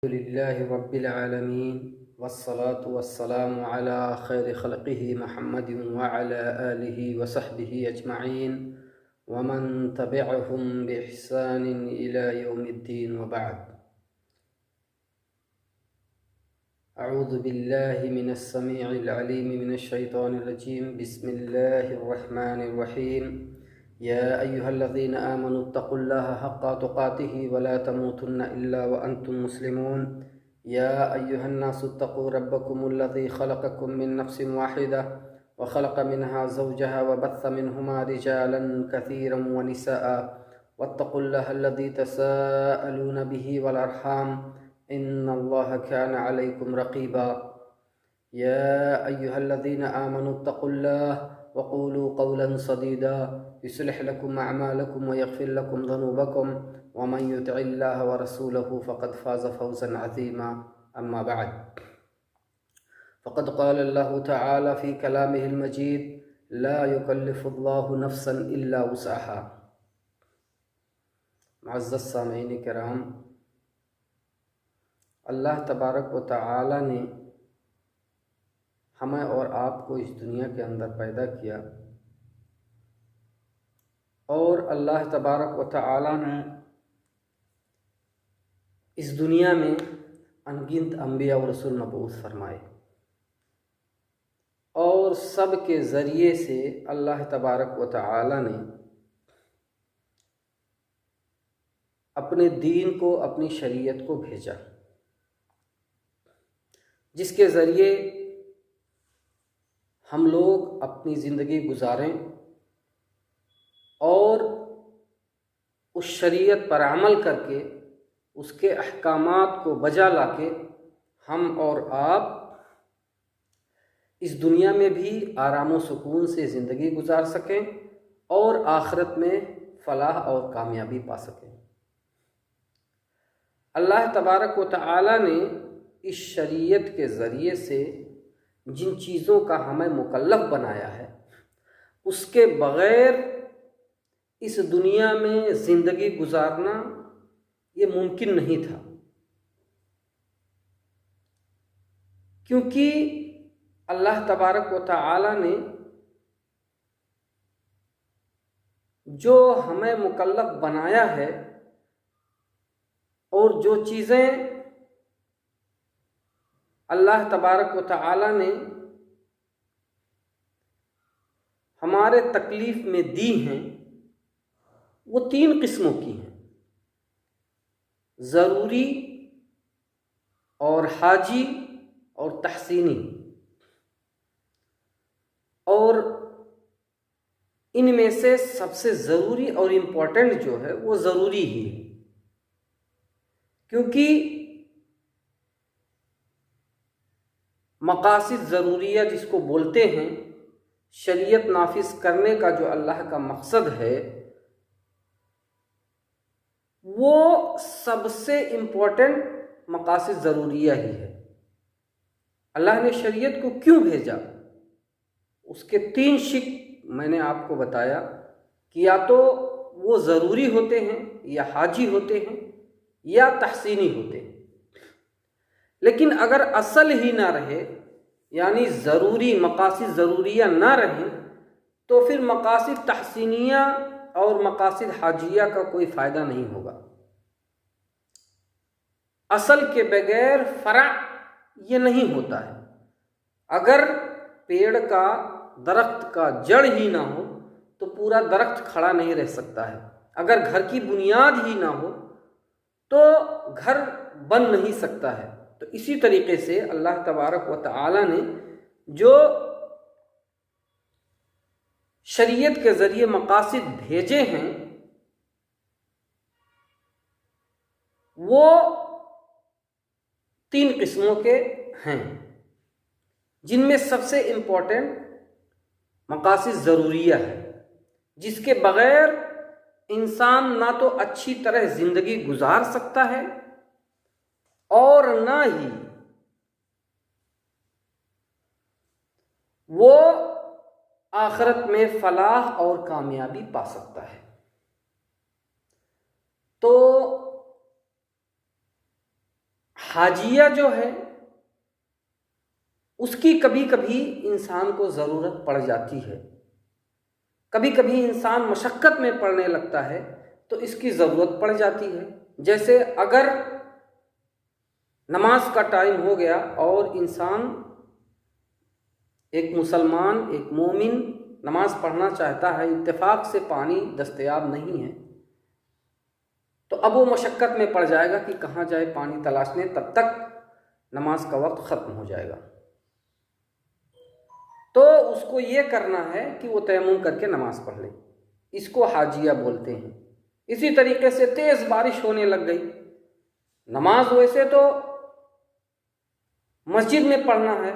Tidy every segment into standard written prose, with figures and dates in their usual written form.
لله رب العالمين والصلاة والسلام على خير خلقه محمد وعلى آله وصحبه أجمعين ومن تبعهم بإحسان إلى يوم الدين وبعد. أعوذ بالله من السميع العليم من الشيطان الرجيم. بسم الله الرحمن الرحيم. يا أيها الذين آمنوا اتقوا الله حق تقاته ولا تموتن إلا وأنتم مسلمون. يا أيها الناس اتقوا ربكم الذي خلقكم من نفس واحدة وخلق منها زوجها وبث منهما رجالا كثيرا ونساء واتقوا الله الذي تساءلون به والأرحام إن الله كان عليكم رقيبا. يا أيها الذين آمنوا اتقوا الله وقولوا قولا سديدا يصلح لكم أعمالكم ويغفر لكم ذنوبكم ومن يطع الله ورسوله فقد فاز فوزا عظيما. أما بعد، فقد قال الله تعالى في كلامه المجيد: لا يكلف الله نفسا إلا وسعها. معزز سامعین کرام، اللہ تبارک و تعالی نے ہمیں اور آپ کو اس دنیا کے اندر پیدا کیا، اور اللہ تبارک و تعالی نے اس دنیا میں انگنت انبیاء و رسول مبعوث فرمائے، اور سب کے ذریعے سے اللہ تبارک و تعالی نے اپنے دین کو، اپنی شریعت کو بھیجا، جس کے ذریعے ہم لوگ اپنی زندگی گزاریں اور اس شریعت پر عمل کر کے، اس کے احکامات کو بجا لا کے ہم اور آپ اس دنیا میں بھی آرام و سکون سے زندگی گزار سکیں اور آخرت میں فلاح اور کامیابی پا سکیں۔ اللہ تبارک و تعالی نے اس شریعت کے ذریعے سے جن چیزوں کا ہمیں مکلف بنایا ہے، اس کے بغیر اس دنیا میں زندگی گزارنا یہ ممکن نہیں تھا، کیونکہ اللہ تبارک و تعالی نے جو ہمیں مکلف بنایا ہے اور جو چیزیں اللہ تبارک و تعالی نے ہمارے تکلیف میں دی ہیں، وہ 3 قسموں کی ہیں: ضروری اور حاجی اور تحسینی۔ اور ان میں سے سب سے ضروری اور امپورٹنٹ جو ہے وہ ضروری ہی ہے، کیونکہ مقاصد ضروریہ جس کو بولتے ہیں، شریعت نافذ کرنے کا جو اللہ کا مقصد ہے، وہ سب سے امپورٹنٹ مقاصد ضروریہ ہی ہے۔ اللہ نے شریعت کو کیوں بھیجا؟ اس کے 3 شق میں نے آپ کو بتایا کہ یا تو وہ ضروری ہوتے ہیں، یا حاجی ہوتے ہیں، یا تحسینی ہوتے ہیں۔ لیکن اگر اصل ہی نہ رہے، یعنی ضروری مقاصد ضروریہ نہ رہیں، تو پھر مقاصد تحسینیہ اور مقاصد حاجیہ کا کوئی فائدہ نہیں ہوگا۔ اصل کے بغیر فرع یہ نہیں ہوتا ہے۔ اگر پیڑ کا، درخت کا جڑ ہی نہ ہو تو پورا درخت کھڑا نہیں رہ سکتا ہے۔ اگر گھر کی بنیاد ہی نہ ہو تو گھر بن نہیں سکتا ہے۔ تو اسی طریقے سے اللہ تبارک و تعالی نے جو شریعت کے ذریعے مقاصد بھیجے ہیں، وہ 3 قسموں کے ہیں، جن میں سب سے امپورٹنٹ مقاصد ضروریہ ہے، جس کے بغیر انسان نہ تو اچھی طرح زندگی گزار سکتا ہے اور نہ ہی وہ آخرت میں فلاح اور کامیابی پا سکتا ہے۔ تو حاجیہ جو ہے اس کی کبھی کبھی انسان کو ضرورت پڑ جاتی ہے، کبھی کبھی انسان مشقت میں پڑنے لگتا ہے تو اس کی ضرورت پڑ جاتی ہے۔ جیسے اگر نماز کا ٹائم ہو گیا اور انسان ایک مسلمان، ایک مومن نماز پڑھنا چاہتا ہے، اتفاق سے پانی دستیاب نہیں ہے، تو اب وہ مشقت میں پڑ جائے گا کہ کہاں جائے پانی تلاشنے، تب تک نماز کا وقت ختم ہو جائے گا۔ تو اس کو یہ کرنا ہے کہ وہ تیمم کر کے نماز پڑھ لے، اس کو حاجیہ بولتے ہیں۔ اسی طریقے سے تیز بارش ہونے لگ گئی، نماز ویسے تو مسجد میں پڑھنا ہے،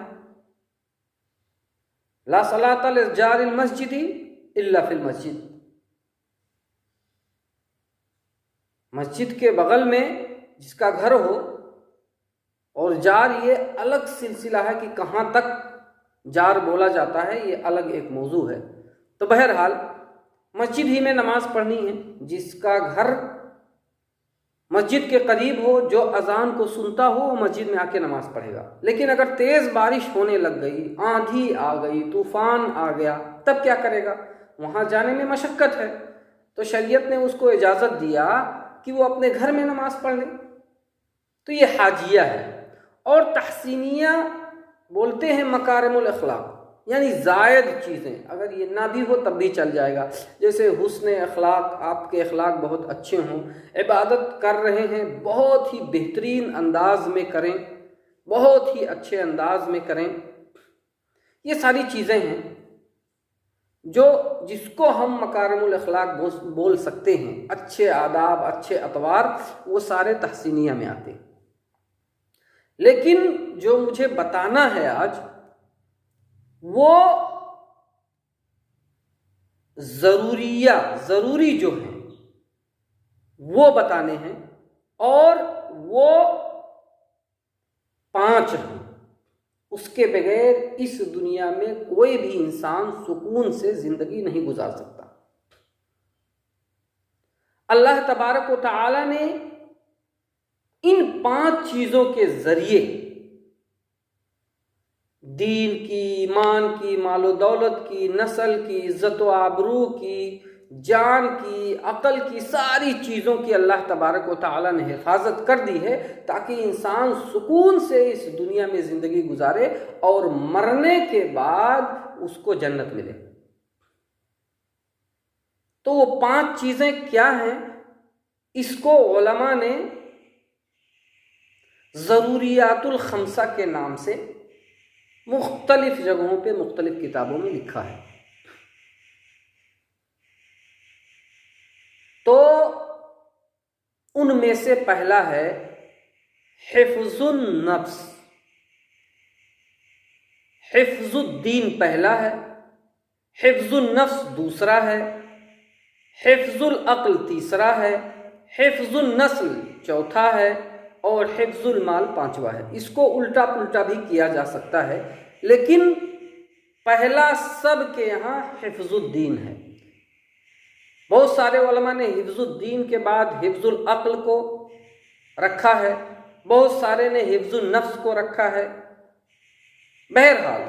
لا صلاۃ للجار المسجد الا فی المسجد، مسجد کے بغل میں جس کا گھر ہو، اور جار یہ الگ سلسلہ ہے کہ کہاں تک جار بولا جاتا ہے، یہ الگ ایک موضوع ہے۔ تو بہرحال مسجد ہی میں نماز پڑھنی ہے، جس کا گھر مسجد کے قریب ہو، جو اذان کو سنتا ہو وہ مسجد میں آ کے نماز پڑھے گا۔ لیکن اگر تیز بارش ہونے لگ گئی، آندھی آ گئی، طوفان آ گیا، تب کیا کرے گا؟ وہاں جانے میں مشقت ہے، تو شریعت نے اس کو اجازت دیا کہ وہ اپنے گھر میں نماز پڑھ لے۔ تو یہ حاجیہ ہے۔ اور تحسینیہ بولتے ہیں مکارم الاخلاق، یعنی زائد چیزیں، اگر یہ نہ بھی ہو تب بھی چل جائے گا۔ جیسے حسن اخلاق، آپ کے اخلاق بہت اچھے ہوں، عبادت کر رہے ہیں بہت ہی بہترین انداز میں کریں، بہت ہی اچھے انداز میں کریں، یہ ساری چیزیں ہیں جس کو ہم مکارم الاخلاق بول سکتے ہیں۔ اچھے آداب، اچھے اطوار، وہ سارے تحسینیہ میں آتے ہیں۔ لیکن جو مجھے بتانا ہے آج، وہ ضروری جو ہیں وہ بتانے ہیں، اور وہ 5 ہیں۔ اس کے بغیر اس دنیا میں کوئی بھی انسان سکون سے زندگی نہیں گزار سکتا۔ اللہ تبارک و تعالی نے ان 5 چیزوں کے ذریعے دین کی، ایمان کی، مال و دولت کی، نسل کی، عزت و آبرو کی، جان کی، عقل کی، ساری چیزوں کی اللہ تبارک و تعالی نے حفاظت کر دی ہے، تاکہ انسان سکون سے اس دنیا میں زندگی گزارے اور مرنے کے بعد اس کو جنت ملے۔ تو وہ 5 چیزیں کیا ہیں؟ اس کو علماء نے ضروریات الخمسہ کے نام سے مختلف جگہوں پہ مختلف کتابوں میں لکھا ہے۔ تو ان میں سے پہلا ہے حفظ النفس، حفظ الدین پہلا ہے، حفظ النفس دوسرا ہے، حفظ العقل تیسرا ہے، حفظ النسل چوتھا ہے، اور حفظ المال 5واں ہے۔ اس کو الٹا پلٹا بھی کیا جا سکتا ہے، لیکن پہلا سب کے یہاں حفظ الدین ہے۔ بہت سارے علماء نے حفظ الدین کے بعد حفظ العقل کو رکھا ہے، بہت سارے نے حفظ النفس کو رکھا ہے۔ بہرحال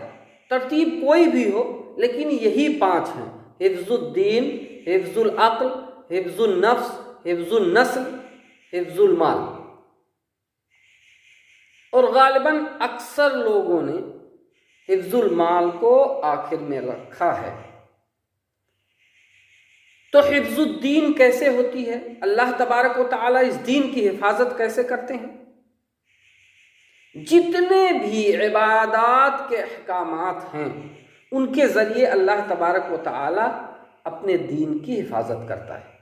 ترتیب کوئی بھی ہو، لیکن یہی 5 ہیں: حفظ الدین، حفظ العقل، حفظ النفس، حفظ النسل، حفظ المال۔ اور غالباً اکثر لوگوں نے حفظ المال کو آخر میں رکھا ہے۔ تو حفظ الدین کیسے ہوتی ہے؟ اللہ تبارک و تعالی اس دین کی حفاظت کیسے کرتے ہیں؟ جتنے بھی عبادات کے احکامات ہیں ان کے ذریعے اللہ تبارک و تعالی اپنے دین کی حفاظت کرتا ہے۔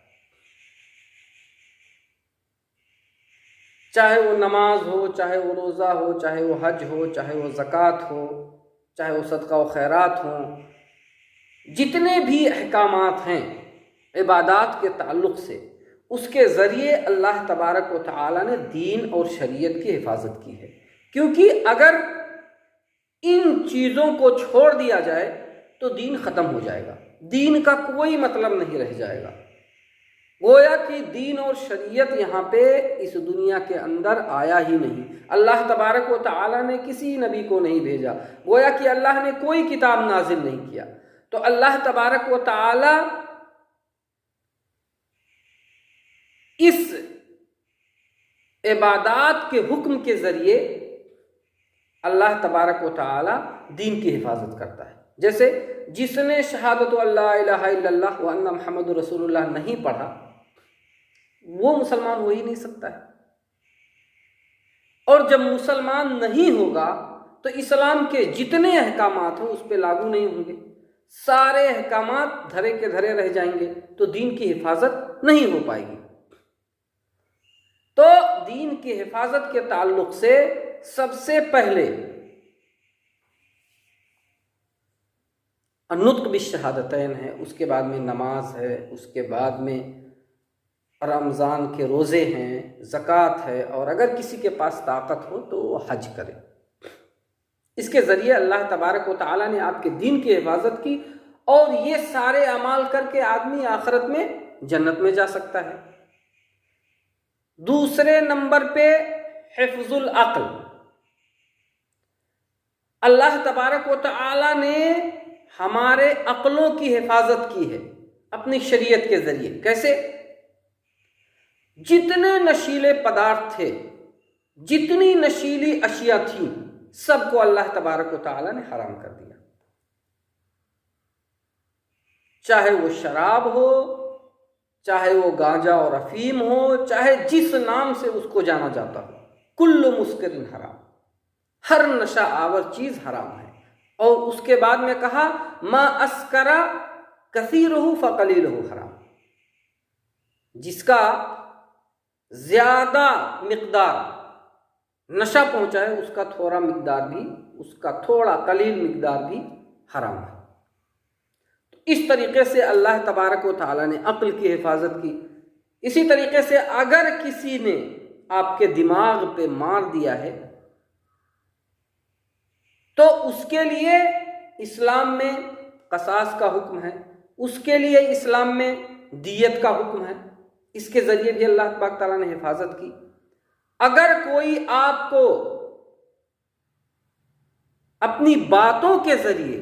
چاہے وہ نماز ہو، چاہے وہ روزہ ہو، چاہے وہ حج ہو، چاہے وہ زکوٰۃ ہو، چاہے وہ صدقہ و خیرات ہوں، جتنے بھی احکامات ہیں عبادات کے تعلق سے، اس کے ذریعے اللہ تبارک و تعالی نے دین اور شریعت کی حفاظت کی ہے۔ کیونکہ اگر ان چیزوں کو چھوڑ دیا جائے تو دین ختم ہو جائے گا، دین کا کوئی مطلب نہیں رہ جائے گا۔ گویا کہ دین اور شریعت یہاں پہ اس دنیا کے اندر آیا ہی نہیں۔ اللہ تبارک و تعالیٰ نے کسی نبی کو نہیں بھیجا، گویا کہ اللہ نے کوئی کتاب نازل نہیں کیا۔ تو اللہ تبارک و تعالیٰ اس عبادات کے حکم کے ذریعے اللہ تبارک و تعالیٰ دین کی حفاظت کرتا ہے۔ جیسے جس نے شہادت اللہ الہ الا اللہ وان محمد رسول اللہ نہیں پڑھا، وہ مسلمان ہو ہی نہیں سکتا ہے، اور جب مسلمان نہیں ہوگا تو اسلام کے جتنے احکامات ہیں اس پہ لاگو نہیں ہوں گے، سارے احکامات دھرے کے دھرے رہ جائیں گے، تو دین کی حفاظت نہیں ہو پائے گی۔ تو دین کی حفاظت کے تعلق سے سب سے پہلے نطق بالشہادتین ہے، اس کے بعد میں نماز ہے، اس کے بعد میں رمضان کے روزے ہیں، زکوٰۃ ہے، اور اگر کسی کے پاس طاقت ہو تو وہ حج کرے۔ اس کے ذریعے اللہ تبارک و تعالیٰ نے آپ کے دین کی حفاظت کی، اور یہ سارے اعمال کر کے آدمی آخرت میں جنت میں جا سکتا ہے۔ دوسرے نمبر پہ حفظ العقل۔ اللہ تبارک و تعالیٰ نے ہمارے عقلوں کی حفاظت کی ہے اپنی شریعت کے ذریعے۔ کیسے؟ جتنے نشیلے پدارتھ تھے، جتنی نشیلی اشیاء تھیں، سب کو اللہ تبارک و تعالیٰ نے حرام کر دیا، چاہے وہ شراب ہو، چاہے وہ گانجا اور افیم ہو، چاہے جس نام سے اس کو جانا جاتا ہو، کل مسکر حرام، ہر نشہ آور چیز حرام ہے۔ اور اس کے بعد میں کہا ما اسکرا کثیرہ فقلیلہ حرام، جس کا زیادہ مقدار نشہ پہنچائے اس کا تھوڑا مقدار بھی، اس کا تھوڑا قلیل مقدار بھی حرام ہے۔ تو اس طریقے سے اللہ تبارک و تعالیٰ نے عقل کی حفاظت کی۔ اسی طریقے سے اگر کسی نے آپ کے دماغ پہ مار دیا ہے تو اس کے لیے اسلام میں قصاص کا حکم ہے، اس کے لیے اسلام میں دیت کا حکم ہے۔ اس کے ذریعے بھی اللہ تبارک تعالیٰ نے حفاظت کی۔ اگر کوئی آپ کو اپنی باتوں کے ذریعے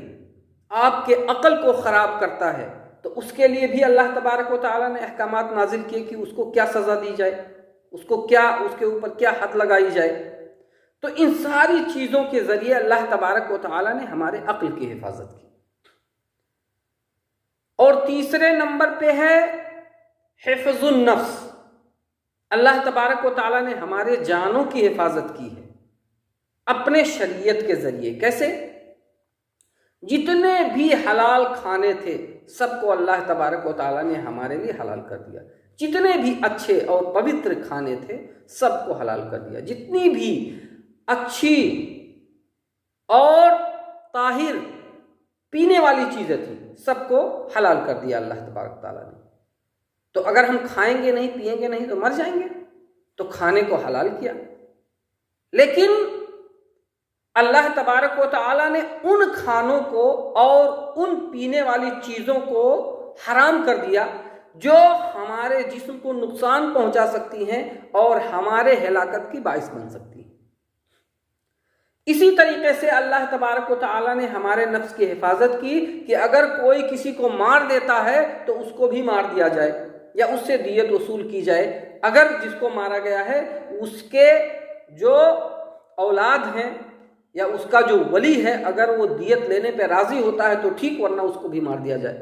آپ کے عقل کو خراب کرتا ہے تو اس کے لیے بھی اللہ تبارک و تعالیٰ نے احکامات نازل کیے کہ اس کو کیا سزا دی جائے، اس کے اوپر کیا حد لگائی جائے۔ تو ان ساری چیزوں کے ذریعے اللہ تبارک و تعالیٰ نے ہمارے عقل کی حفاظت کی۔ اور تیسرے نمبر پہ ہے حفظ النفس۔ اللہ تبارک و تعالیٰ نے ہمارے جانوں کی حفاظت کی ہے اپنے شریعت کے ذریعے۔ کیسے؟ جتنے بھی حلال کھانے تھے سب کو اللہ تبارک و تعالیٰ نے ہمارے لیے حلال کر دیا، جتنے بھی اچھے اور پوتر کھانے تھے سب کو حلال کر دیا، جتنی بھی اچھی اور طاہر پینے والی چیزیں تھیں سب کو حلال کر دیا اللہ تبارک تعالیٰ نے۔ تو اگر ہم کھائیں گے نہیں، پیئیں گے نہیں تو مر جائیں گے، تو کھانے کو حلال کیا۔ لیکن اللہ تبارک و تعالیٰ نے ان کھانوں کو اور ان پینے والی چیزوں کو حرام کر دیا جو ہمارے جسم کو نقصان پہنچا سکتی ہیں اور ہمارے ہلاکت کی باعث بن سکتی ہیں۔ اسی طریقے سے اللہ تبارک و تعالیٰ نے ہمارے نفس کی حفاظت کی کہ اگر کوئی کسی کو مار دیتا ہے تو اس کو بھی مار دیا جائے یا اس سے دیت وصول کی جائے۔ اگر جس کو مارا گیا ہے اس کے جو اولاد ہیں یا اس کا جو ولی ہے اگر وہ دیت لینے پہ راضی ہوتا ہے تو ٹھیک، ورنہ اس کو بھی مار دیا جائے۔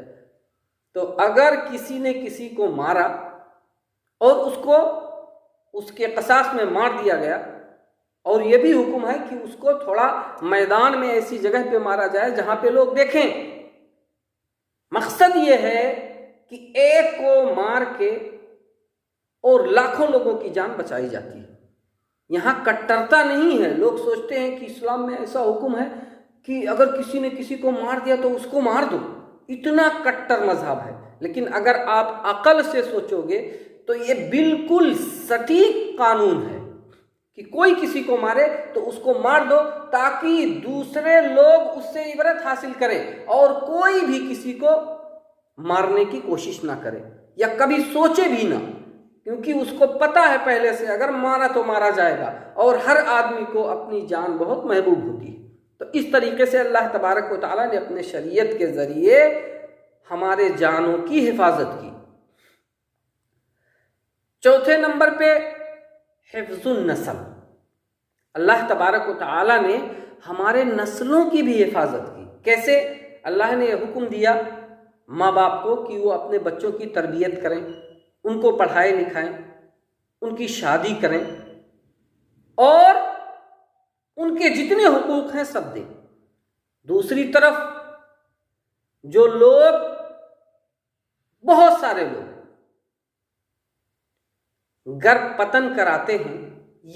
تو اگر کسی نے کسی کو مارا اور اس کو اس کے قصاص میں مار دیا گیا، اور یہ بھی حکم ہے کہ اس کو تھوڑا میدان میں ایسی جگہ پہ مارا جائے جہاں پہ لوگ دیکھیں۔ مقصد یہ ہے کہ ایک کو مار کے اور لاکھوں لوگوں کی جان بچائی جاتی ہے۔ یہاں کٹرتا نہیں ہے۔ لوگ سوچتے ہیں کہ اسلام میں ایسا حکم ہے کہ اگر کسی نے کسی کو مار دیا تو اس کو مار دو، اتنا کٹر مذہب ہے۔ لیکن اگر آپ عقل سے سوچو گے تو یہ بالکل سٹیک قانون ہے کہ کوئی کسی کو مارے تو اس کو مار دو تاکہ دوسرے لوگ اس سے عبرت حاصل کریں اور کوئی بھی کسی کو مارنے کی کوشش نہ کرے۔ یا کبھی سوچے بھی نہ، کیونکہ اس کو پتا ہے پہلے سے اگر مارا تو مارا جائے گا، اور ہر آدمی کو اپنی جان بہت محبوب ہوتی ہے۔ تو اس طریقے سے اللہ تبارک و تعالیٰ نے اپنے شریعت کے ذریعے ہمارے جانوں کی حفاظت کی۔ چوتھے نمبر پہ حفظ النسل، اللہ تبارک و تعالیٰ نے ہمارے نسلوں کی بھی حفاظت کی۔ کیسے؟ اللہ نے یہ حکم دیا ماں باپ کو کہ وہ اپنے بچوں کی تربیت کریں، ان کو پڑھائیں لکھائیں، ان کی شادی کریں، اور ان کے جتنے حقوق ہیں سب دیں۔ دوسری طرف جو لوگ، بہت سارے لوگ گر پتن کراتے ہیں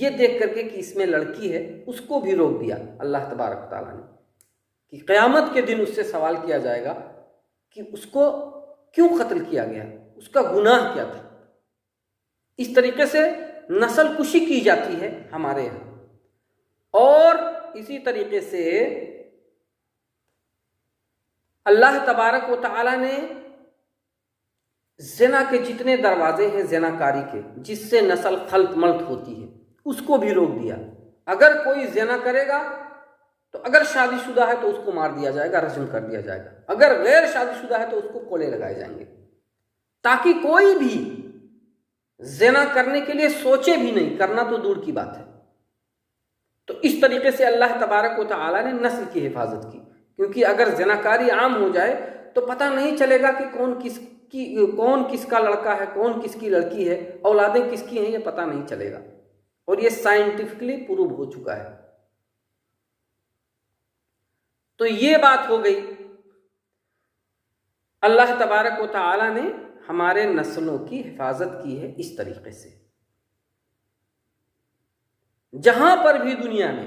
یہ دیکھ کر کے کہ اس میں لڑکی ہے، اس کو بھی روک دیا اللہ تبارک و تعالیٰ نے کہ قیامت کے دن اس سے سوال کیا جائے گا کہ اس کو کیوں قتل کیا گیا، اس کا گناہ کیا تھا۔ اس طریقے سے نسل کشی کی جاتی ہے ہمارے یہاں۔ اور اسی طریقے سے اللہ تبارک و تعالیٰ نے زنا کے جتنے دروازے ہیں زنا کاری کے، جس سے نسل خلط ملط ہوتی ہے، اس کو بھی روک دیا۔ اگر کوئی زنا کرے گا تو اگر شادی شدہ ہے تو اس کو مار دیا جائے گا، رجم کر دیا جائے گا، اگر غیر شادی شدہ ہے تو اس کو کولے لگائے جائیں گے، تاکہ کوئی بھی زنا کرنے کے لیے سوچے بھی نہیں، کرنا تو دور کی بات ہے۔ تو اس طریقے سے اللہ تبارک و تعالیٰ نے نسل کی حفاظت کی، کیونکہ اگر زناکاری عام ہو جائے تو پتہ نہیں چلے گا کہ کون کس کا لڑکا ہے، کون کس کی لڑکی ہے، اولادیں کس کی ہیں، یہ پتہ نہیں چلے گا، اور یہ سائنٹیفکلی پروو ہو چکا ہے۔ تو یہ بات ہو گئی، اللہ تبارک و تعالیٰ نے ہمارے نسلوں کی حفاظت کی ہے اس طریقے سے۔ جہاں پر بھی دنیا میں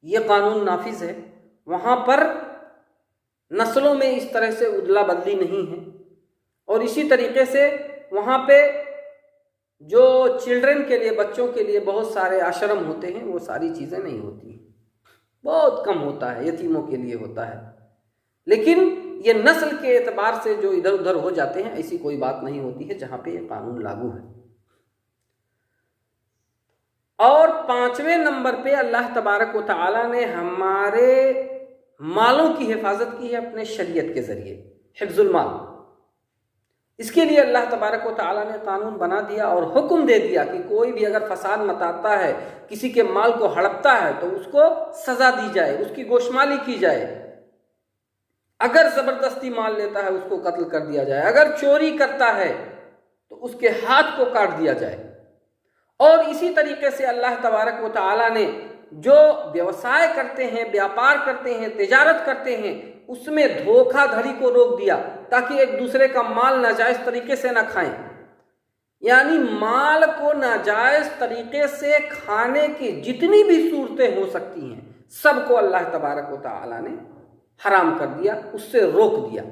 یہ قانون نافذ ہے وہاں پر نسلوں میں اس طرح سے ادلا بدلی نہیں ہے، اور اسی طریقے سے وہاں پہ جو چلڈرن کے لیے، بچوں کے لیے بہت سارے آشرم ہوتے ہیں، وہ ساری چیزیں نہیں ہوتی ہیں، بہت کم ہوتا ہے، یتیموں کے لیے ہوتا ہے۔ لیکن یہ نسل کے اعتبار سے جو ادھر ادھر ہو جاتے ہیں، ایسی کوئی بات نہیں ہوتی ہے جہاں پہ یہ قانون لاگو ہے۔ اور پانچویں نمبر پہ اللہ تبارک و تعالیٰ نے ہمارے مالوں کی حفاظت کی ہے اپنے شریعت کے ذریعے، حفظ المال۔ اس کے لیے اللہ تبارک و تعالیٰ نے قانون بنا دیا اور حکم دے دیا کہ کوئی بھی اگر فساد مچاتا ہے، کسی کے مال کو ہڑپتا ہے تو اس کو سزا دی جائے، اس کی گوشمالی کی جائے۔ اگر زبردستی مال لیتا ہے اس کو قتل کر دیا جائے، اگر چوری کرتا ہے تو اس کے ہاتھ کو کاٹ دیا جائے۔ اور اسی طریقے سے اللہ تبارک و تعالیٰ نے جو ویوسائے کرتے ہیں، بیاپار کرتے ہیں، تجارت کرتے ہیں، اس میں دھوکہ دھڑی کو روک دیا تاکہ ایک دوسرے کا مال ناجائز طریقے سے نہ کھائیں۔ یعنی مال کو ناجائز طریقے سے کھانے کی جتنی بھی صورتیں ہو سکتی ہیں سب کو اللہ تبارک و تعالیٰ نے حرام کر دیا، اس سے روک دیا۔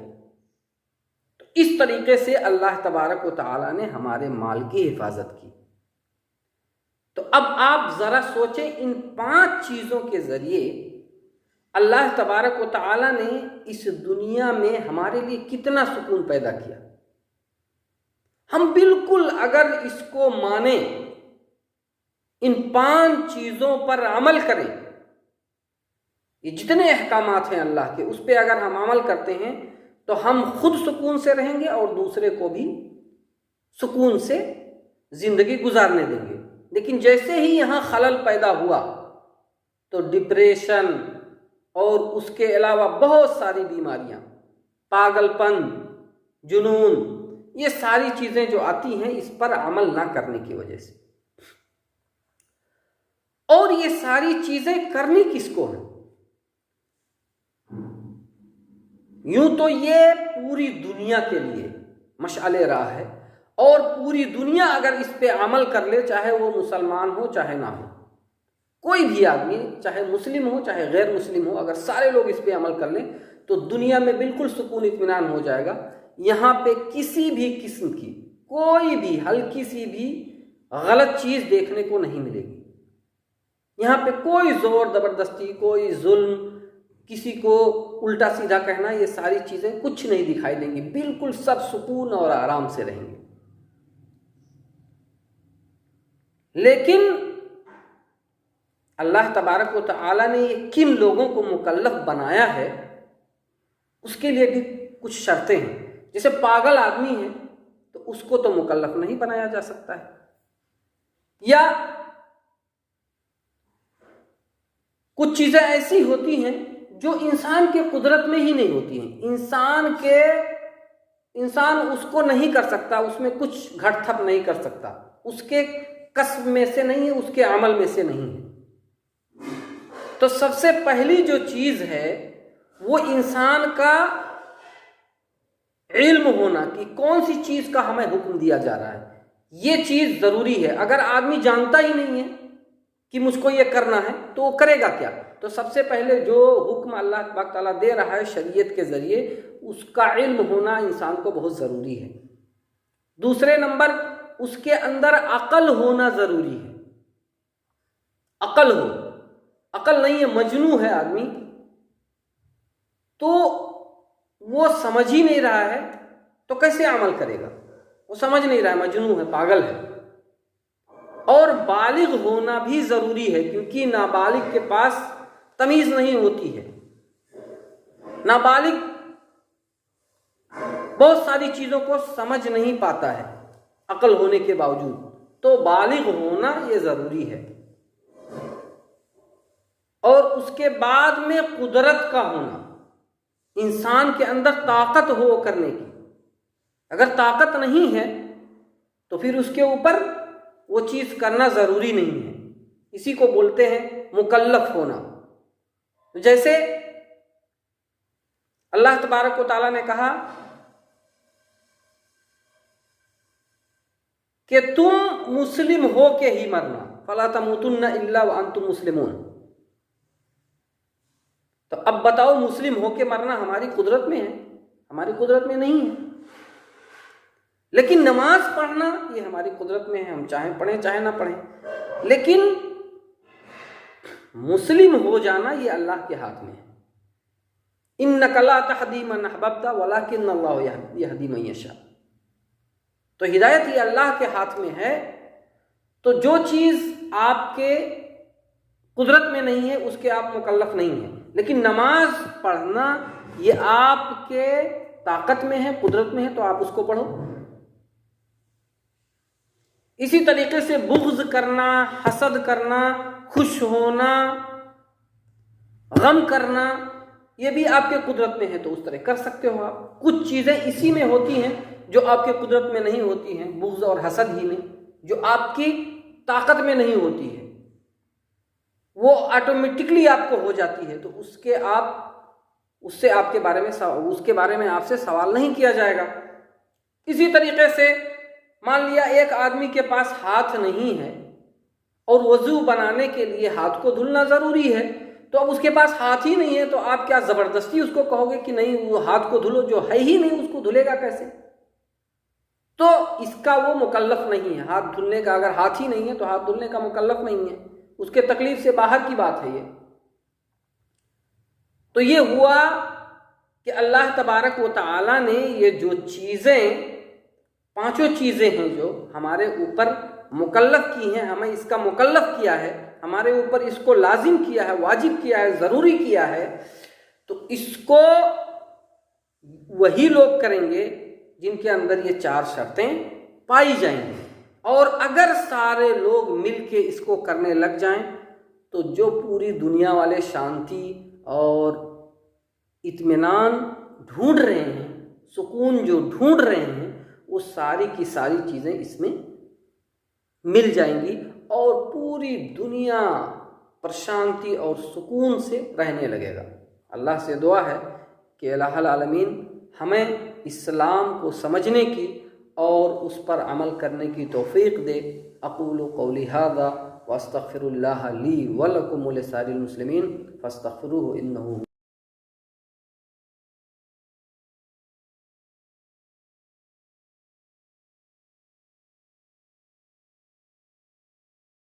تو اس طریقے سے اللہ تبارک و تعالیٰ نے ہمارے مال کی حفاظت کی۔ تو اب آپ ذرا سوچیں، ان 5 چیزوں کے ذریعے اللہ تبارک و تعالیٰ نے اس دنیا میں ہمارے لیے کتنا سکون پیدا کیا۔ ہم بالکل اگر اس کو مانیں، ان 5 چیزوں پر عمل کریں، یہ جتنے احکامات ہیں اللہ کے، اس پہ اگر ہم عمل کرتے ہیں تو ہم خود سکون سے رہیں گے اور دوسرے کو بھی سکون سے زندگی گزارنے دیں گے۔ لیکن جیسے ہی یہاں خلل پیدا ہوا تو ڈپریشن اور اس کے علاوہ بہت ساری بیماریاں، پاگل پن، جنون، یہ ساری چیزیں جو آتی ہیں اس پر عمل نہ کرنے کی وجہ سے۔ اور یہ ساری چیزیں کرنی کس کو ہیں؟ یوں تو یہ پوری دنیا کے لیے مشعل راہ ہے، اور پوری دنیا اگر اس پہ عمل کر لے، چاہے وہ مسلمان ہو چاہے نہ ہو، کوئی بھی آدمی چاہے مسلم ہو چاہے غیر مسلم ہو، اگر سارے لوگ اس پہ عمل کر لیں تو دنیا میں بالکل سکون اطمینان ہو جائے گا۔ یہاں پہ کسی بھی قسم کی کوئی بھی ہلکی سی بھی غلط چیز دیکھنے کو نہیں ملے گی۔ یہاں پہ کوئی زور زبردستی، کوئی ظلم، کسی کو الٹا سیدھا کہنا، یہ ساری چیزیں کچھ نہیں دکھائی دیں گی، بالکل سب سکون اور آرام سے رہیں گے۔ لیکن اللہ تبارک و تعالیٰ نے یہ کن لوگوں کو مکلف بنایا ہے، اس کے لیے بھی کچھ شرطیں ہیں۔ جیسے پاگل آدمی ہے تو اس کو تو مکلف نہیں بنایا جا سکتا ہے، یا کچھ چیزیں ایسی ہوتی ہیں جو انسان کے قدرت میں ہی نہیں ہوتی ہیں، انسان اس کو نہیں کر سکتا، اس میں کچھ گھٹ تھپ نہیں کر سکتا، اس کے کسب میں سے نہیں ہے، اس کے عمل میں سے نہیں ہے۔ تو سب سے پہلی جو چیز ہے وہ انسان کا علم ہونا کہ کون سی چیز کا ہمیں حکم دیا جا رہا ہے، یہ چیز ضروری ہے۔ اگر آدمی جانتا ہی نہیں ہے کہ مجھ کو یہ کرنا ہے تو وہ کرے گا کیا؟ تو سب سے پہلے جو حکم اللہ تبارک تعالیٰ دے رہا ہے شریعت کے ذریعے، اس کا علم ہونا انسان کو بہت ضروری ہے۔ دوسرے نمبر، اس کے اندر عقل ہونا ضروری ہے۔ عقل نہیں ہے، مجنون ہے آدمی، تو وہ سمجھ ہی نہیں رہا ہے تو کیسے عمل کرے گا؟ وہ سمجھ نہیں رہا ہے، مجنون ہے، پاگل ہے۔ اور بالغ ہونا بھی ضروری ہے، کیونکہ نابالغ کے پاس تمیز نہیں ہوتی ہے۔ نابالغ بہت ساری چیزوں کو سمجھ نہیں پاتا ہے عقل ہونے کے باوجود، تو بالغ ہونا یہ ضروری ہے۔ اور اس کے بعد میں قدرت کا ہونا، انسان کے اندر طاقت ہو کرنے کی۔ اگر طاقت نہیں ہے تو پھر اس کے اوپر وہ چیز کرنا ضروری نہیں ہے، اسی کو بولتے ہیں مکلف ہونا۔ جیسے اللہ تبارک و تعالیٰ نے کہا کہ تم مسلم ہو کے ہی مرنا، فلا تموتن الا وانتم مسلمون۔ تو اب بتاؤ، مسلم ہو کے مرنا ہماری قدرت میں ہے؟ ہماری قدرت میں نہیں ہے۔ لیکن نماز پڑھنا یہ ہماری قدرت میں ہے، ہم چاہیں پڑھیں چاہیں نہ پڑھیں۔ لیکن مسلم ہو جانا یہ اللہ کے ہاتھ میں ہے۔ انک لا تہدی من احببت ولکن اللہ یہدی من یشاء۔ تو ہدایت یہ اللہ کے ہاتھ میں ہے، تو جو چیز آپ کے قدرت میں نہیں ہے اس کے آپ مکلف نہیں ہیں۔ لیکن نماز پڑھنا یہ آپ کے طاقت میں ہے، قدرت میں ہے، تو آپ اس کو پڑھو۔ اسی طریقے سے بغض کرنا، حسد کرنا، خوش ہونا، غم کرنا، یہ بھی آپ کے قدرت میں ہے، تو اس طرح کر سکتے ہو آپ۔ کچھ چیزیں اسی میں ہوتی ہیں جو آپ کے قدرت میں نہیں ہوتی ہیں، بغض اور حسد ہی میں، جو آپ کی طاقت میں نہیں ہوتی ہے، وہ آٹومیٹکلی آپ کو ہو جاتی ہے، تو اس سے آپ کے بارے میں آپ سے سوال نہیں کیا جائے گا۔ اسی طریقے سے مان لیا ایک آدمی کے پاس ہاتھ نہیں ہے اور وضو بنانے کے لیے ہاتھ کو دھلنا ضروری ہے، تو اب اس کے پاس ہاتھ ہی نہیں ہے تو آپ کیا زبردستی اس کو کہو گے کہ نہیں وہ ہاتھ کو دھلو؟ جو ہے ہی نہیں اس کو دھلے گا کیسے؟ تو اس کا وہ مکلف نہیں ہے ہاتھ دھلنے کا۔ اگر ہاتھ ہی نہیں ہے تو ہاتھ دھلنے کا مکلف نہیں ہے، اس کے تکلیف سے باہر کی بات ہے یہ۔ تو یہ ہوا کہ اللہ تبارک و تعالیٰ نے یہ جو چیزیں، پانچوں چیزیں ہیں جو ہمارے اوپر مکلف کی ہیں، ہمیں اس کا مکلف کیا ہے، ہمارے اوپر اس کو لازم کیا ہے، واجب کیا ہے، ضروری کیا ہے، تو اس کو وہی لوگ کریں گے جن کے اندر یہ چار شرطیں پائی جائیں گی۔ اور اگر سارے لوگ مل کے اس کو کرنے لگ جائیں تو جو پوری دنیا والے شانتی اور اطمینان ڈھونڈ رہے ہیں، سکون جو ڈھونڈ رہے ہیں، وہ ساری کی ساری چیزیں اس میں مل جائیں گی اور پوری دنیا پرشانتی اور سکون سے رہنے لگے گا۔ اللہ سے دعا ہے کہ الہ العالمین ہمیں اسلام کو سمجھنے کی اور اس پر عمل کرنے کی توفیق دے۔ اقول قولی ھذا واستغفر اللہ لی ولکم ولسائر المسلمین فاستغفروہ انہ